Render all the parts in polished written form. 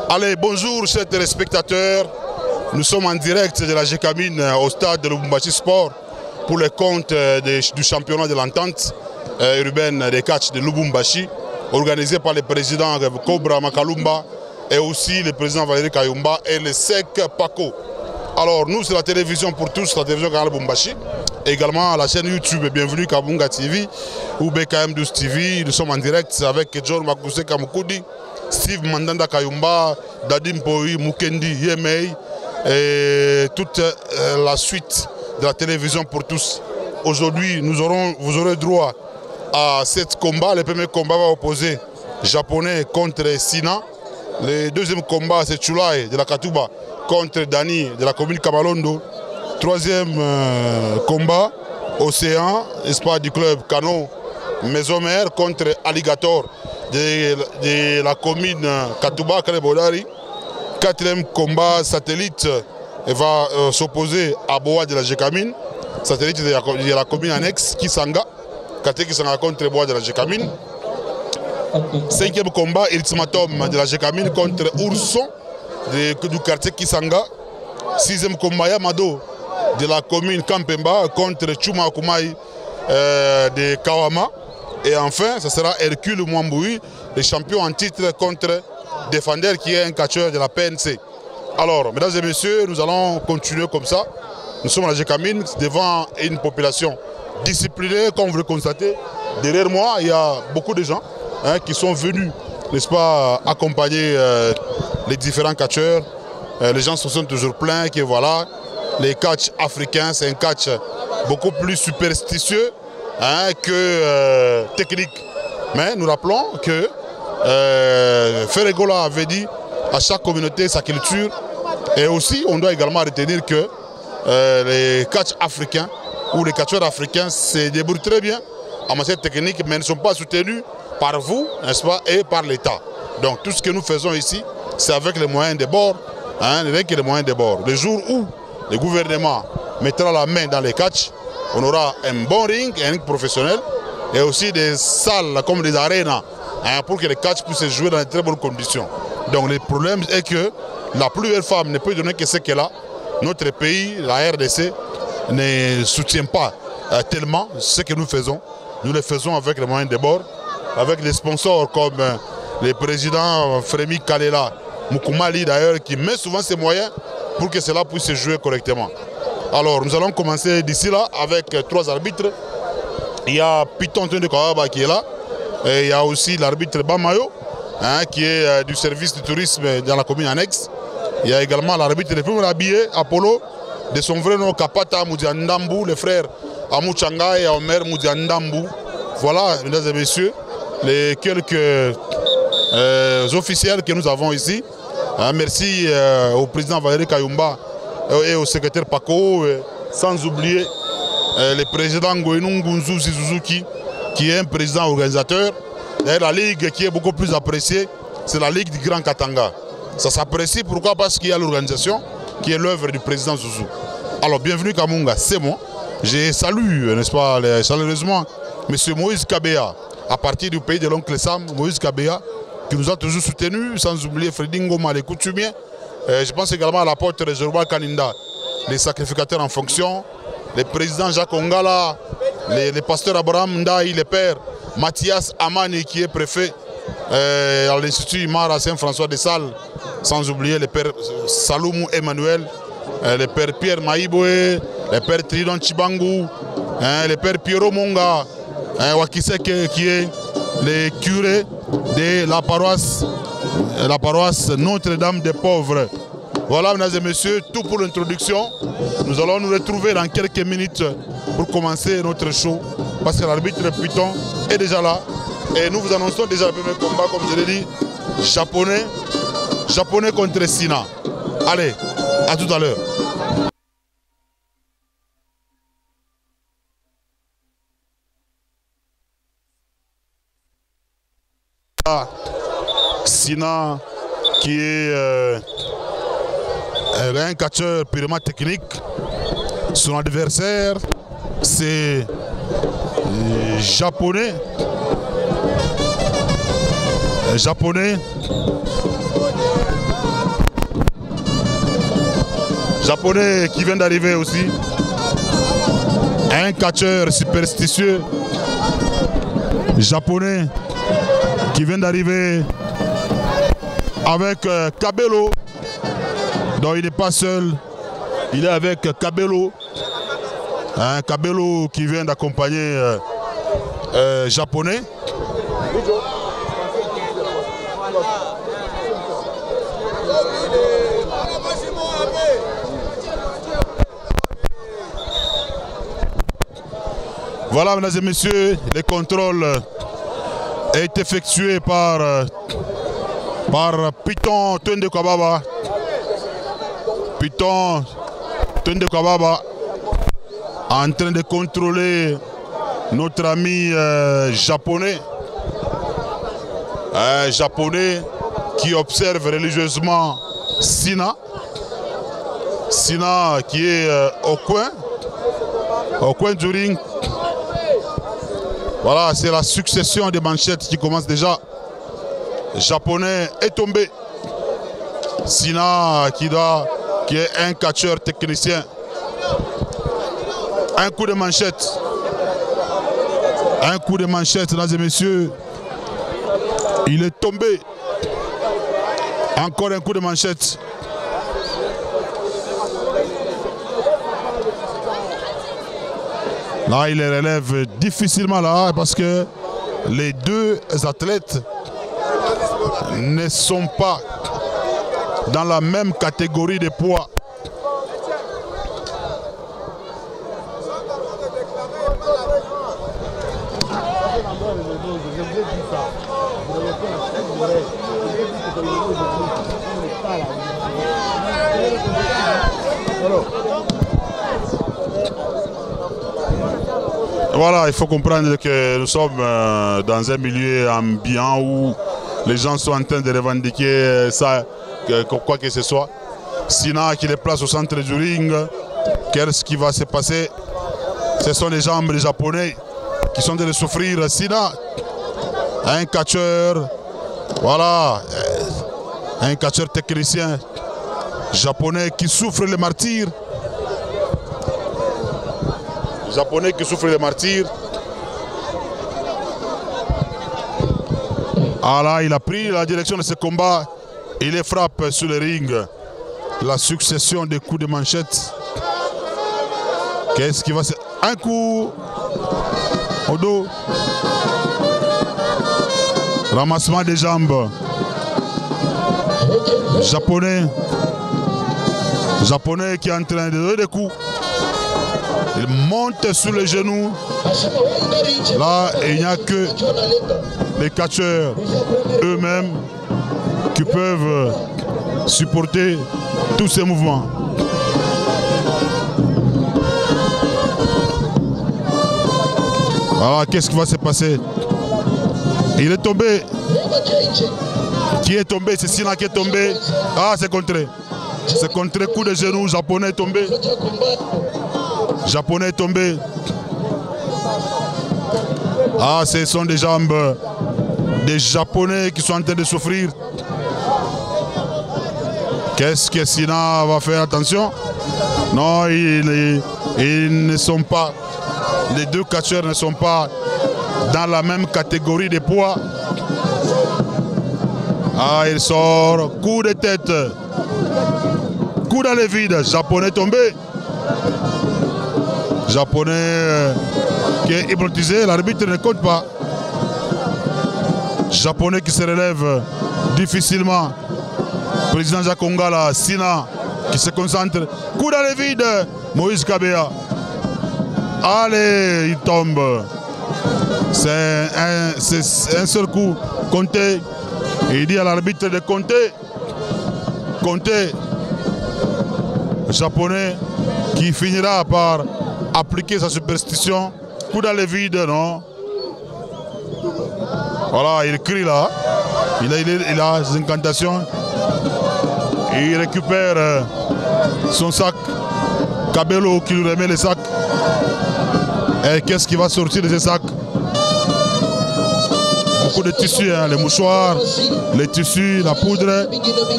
Allez, bonjour chers téléspectateurs. Nous sommes en direct de la Gécamine au stade de Lubumbashi Sport pour le compte du championnat de l'entente urbaine des catch de Lubumbashi, organisé par le président Cobra Makalumba et aussi le président Valérie Kayumba et le SEC Paco. Alors nous, c'est la télévision pour tous, la télévision Canal Lubumbashi, également la chaîne YouTube Bienvenue Kabunga TV ou BKM12 TV. Nous sommes en direct avec John Makuse Kamukudi, Steve Mandanda Kayumba, Dadim Poi, Mukendi, Yemei et toute la suite de la télévision pour tous. Aujourd'hui, vous aurez droit à 7 combats. Le premier combat va opposer Japonais contre Sina. Le deuxième combat, c'est Chulai de la Katuba contre Dani de la commune Kamalondo. Troisième combat, Océan, espoir du club Kano Maison-Mère contre Alligator de la commune Katuba Kalebodari. Quatrième combat, Satellite va s'opposer à Boa de la Gécamine. Satellite de la commune annexe Kisanga. Kate Kisanga contre Boa de la Gécamine. Cinquième combat, Ultimatum de la Gécamine contre Ourson du quartier Kisanga. Sixième combat, Yamado de la commune Kampemba contre Chuma Kumai de Kawama. Et enfin, ce sera Hercule Mwamboui, le champion en titre contre Defender qui est un catcheur de la PNC. Alors, mesdames et messieurs, nous allons continuer comme ça. Nous sommes à la Gécamine devant une population disciplinée, comme vous le constatez. Derrière moi, il y a beaucoup de gens qui sont venus, n'est-ce pas, accompagner les différents catcheurs. Les gens se sont toujours plaints que voilà, les catchs africains, c'est un catch beaucoup plus superstitieux que technique. Mais nous rappelons que Ferregola avait dit à chaque communauté sa culture. Et aussi, on doit également retenir que les catchs africains ou les catcheurs africains se débrouillent très bien en matière technique, mais ne sont pas soutenus par vous, n'est-ce pas, et par l'État. Donc tout ce que nous faisons ici, c'est avec les moyens des bords, avec les moyens des bords. Le jour où le gouvernement mettra la main dans les catchs, on aura un bon ring, un ring professionnel, et aussi des salles comme des arénas, pour que les catchs puissent se jouer dans de très bonnes conditions. Donc le problème est que la plus belle femme ne peut donner que ce qu'elle a. Notre pays, la RDC, ne soutient pas tellement ce que nous faisons. Nous le faisons avec les moyens des bords, avec des sponsors comme le président Frémi Kalela Mukumali d'ailleurs, qui met souvent ses moyens pour que cela puisse se jouer correctement. Alors nous allons commencer d'ici là avec 3 arbitres. Il y a Piton de Kawaba qui est là. Et il y a aussi l'arbitre Bamayo qui est du service du tourisme dans la commune annexe. Il y a également l'arbitre de premier habillé, Apollo, de son vrai nom Kapata Moudiandambou, le frère Amouchanga et Omer Moudiandambou. Voilà, mesdames et messieurs, les quelques officiels que nous avons ici. Merci au président Valérie Kayumba et au secrétaire Paco, sans oublier le président Ngoïnou Ngunzu Suzuki, qui est un président organisateur. D'ailleurs, la ligue qui est beaucoup plus appréciée, c'est la ligue du Grand Katanga. Ça s'apprécie, pourquoi? Parce qu'il y a l'organisation qui est l'œuvre du président Zouzou. Alors, bienvenue Kamunga, c'est moi. Je salue, n'est-ce pas, chaleureusement, M. Moïse Kabea, à partir du pays de l'oncle Sam, Moïse Kabea, qui nous a toujours soutenus, sans oublier Freddy Ngoma, les coutumiers. Je pense également à l'apôtre Jorba Kaninda, les sacrificateurs en fonction, le président Jacques Ongala, le pasteur Abraham Ndaï, le père Mathias Amani, qui est préfet à l'Institut Mara Saint-François de Salles, sans oublier le père Saloumou Emmanuel, le père Pierre Maïboé, le père Tridon Chibangu, le père Pierrot Monga, Wakiseke, qui est le curé de la paroisse Notre-Dame des Pauvres. Voilà, mesdames et messieurs, tout pour l'introduction. Nous allons nous retrouver dans quelques minutes pour commencer notre show, parce que l'arbitre Python est déjà là. Et nous vous annonçons déjà le premier combat, comme je l'ai dit, japonais contre Sina. Allez, à tout à l'heure. Sina, qui est un catcheur purement technique. Son adversaire, c'est japonais. Japonais qui vient d'arriver aussi. Un catcheur superstitieux. Japonais qui vient d'arriver avec Cabello. Donc il n'est pas seul. Il est avec Cabello. Un Cabello qui vient d'accompagner Japonais. Voilà, mesdames et messieurs, les contrôles est effectué par Python Tunde Kababa. Python Tunde Kababa en train de contrôler notre ami japonais. Japonais qui observe religieusement Sina. Sina qui est au coin du ring. Voilà, c'est la succession des manchettes qui commence déjà. Japonais est tombé. Sina qui est un catcheur technicien. Un coup de manchette. Un coup de manchette, mesdames et messieurs. Il est tombé. Encore un coup de manchette. Là, il les relève difficilement là parce que les deux athlètes ne sont pas dans la même catégorie de poids. Voilà, il faut comprendre que nous sommes dans un milieu ambiant où les gens sont en train de revendiquer ça, quoi que ce soit. Sina qui les place au centre du ring, qu'est-ce qui va se passer? Ce sont les jambes des Japonais qui sont en train de souffrir. Sina, un catcheur, voilà, un catcheur technicien japonais qui souffre le martyr. Japonais qui souffre de martyrs. Ah là, il a pris la direction de ce combat. Il les frappe sur le ring. La succession des coups de manchette. Qu'est-ce qui va se... Un coup au dos. Ramassement des jambes. Japonais qui est en train de donner des coups. Il monte sur les genoux. Là, il n'y a que les catcheurs eux-mêmes qui peuvent supporter tous ces mouvements. Voilà, qu'est-ce qui va se passer? Il est tombé. Qui est tombé? C'est Sina qui est tombé. Ah, c'est contré. C'est contré, coup de genou. Japonais est tombé. Japonais est tombé. Ah, ce sont des jambes des Japonais qui sont en train de souffrir. Qu'est-ce que Sina va faire? Attention. Non, ils ne sont pas. Les deux catcheurs ne sont pas dans la même catégorie de poids. Ah, il sort. Coup de tête. Coup dans le vide. Japonais tombé. Japonais qui est hypnotisé, l'arbitre ne compte pas. Japonais qui se relève difficilement. Président Jacques Ongala, Sina qui se concentre. Coup dans le vide, Moïse Kabea. Allez, il tombe. C'est un seul coup. Comptez. Il dit à l'arbitre de compter. Comptez. Japonais qui finira par appliquer sa superstition. Coup dans le vide, non? Voilà, il crie là. Il a ses incantations. Il récupère son sac. Cabello qui lui remet le sac. Et qu'est-ce qui va sortir de ce sac? Beaucoup de tissus, hein, les mouchoirs, les tissus, la poudre,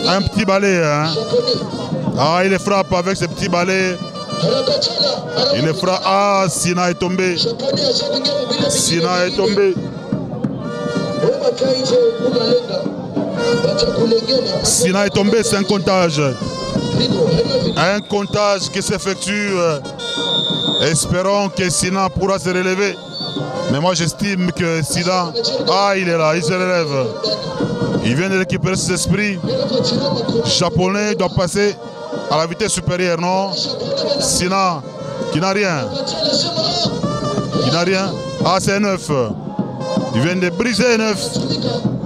un petit balai. Hein. Ah, il les frappe avec ses petits balais. Il les frappe. Ah, Sina est tombé. Sina est tombé. Sina est tombé, c'est un comptage. Un comptage qui s'effectue. Espérons que Sina pourra se relever. Mais moi j'estime que Sina, il est là, il se relève. Il vient de récupérer ses esprits. Japonais doit passer à la vitesse supérieure, non? Sina, qui n'a rien. Qui n'a rien. Ah, c'est un 9. Il vient de briser un 9.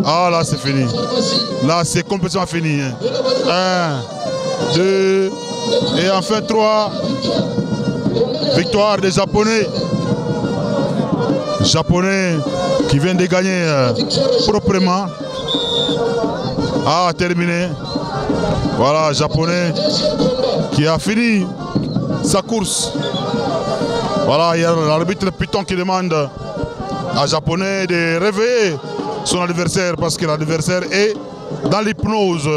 Ah, là, c'est fini. Là, c'est complètement fini. 1, 2, et enfin 3. Victoire des Japonais. Japonais qui viennent de gagner proprement. Ah, terminé. Voilà, Japonais qui a fini sa course. Voilà, il y a l'arbitre Python qui demande à Japonais de réveiller son adversaire parce que l'adversaire est dans l'hypnose.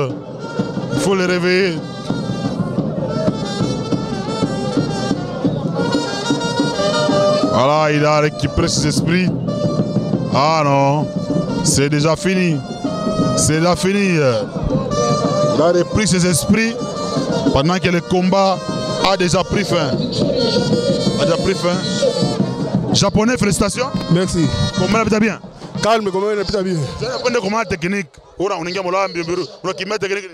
Il faut le réveiller. Voilà, il a récupéré ses esprits. Ah non, c'est déjà fini. C'est déjà fini. Il a repris ses esprits pendant que le combat a déjà pris fin. A déjà pris fin. Japonais, félicitations. Merci. Comment elle bien? Calme, comment elle bien? Vous avez appris comment technique? On a technique.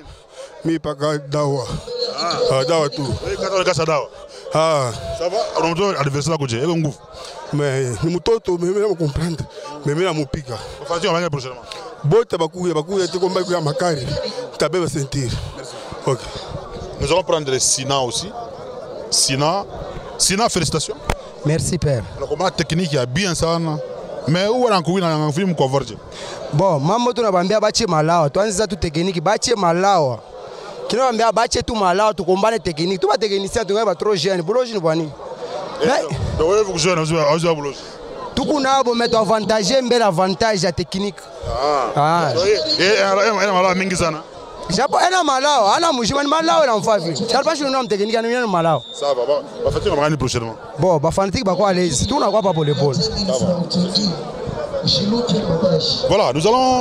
Mi paka dawa. Dawa tout. Ah. Ça va? On a adversaire à côté. Mais ni mutoto mais me comprendre. Mais me na mupika. On va prochainement. Bota bakuya te combat ya makari. Tabe va sentir. OK. Nous allons prendre Sina aussi. Sina, félicitations. Merci père. Le combat technique est bien ça. Mais où est-ce qu'on film converge? Bon, maman tu n'as pas malawa. Tu as tout technique, bache malawa. Qui n'a pas bache tout malawa, tu combats les techniques. Tout va technicien, tu vas trop jeune. Boulot je ne vois ni. Vous jeune, vous boulot. Tout qu'on a beau mettre avantage, un bel avantage à technique. Ah. Et elle m'a mingi sana. Japo ena malawa, ana mujimani malawa na mfavi. Charpa shi nom technique anu malawa. Ça va, va faire on va prochainement. Bon, ba fanatique ba quoi à l'aise. Tout na quoi pas pour les balles. Voilà, nous allons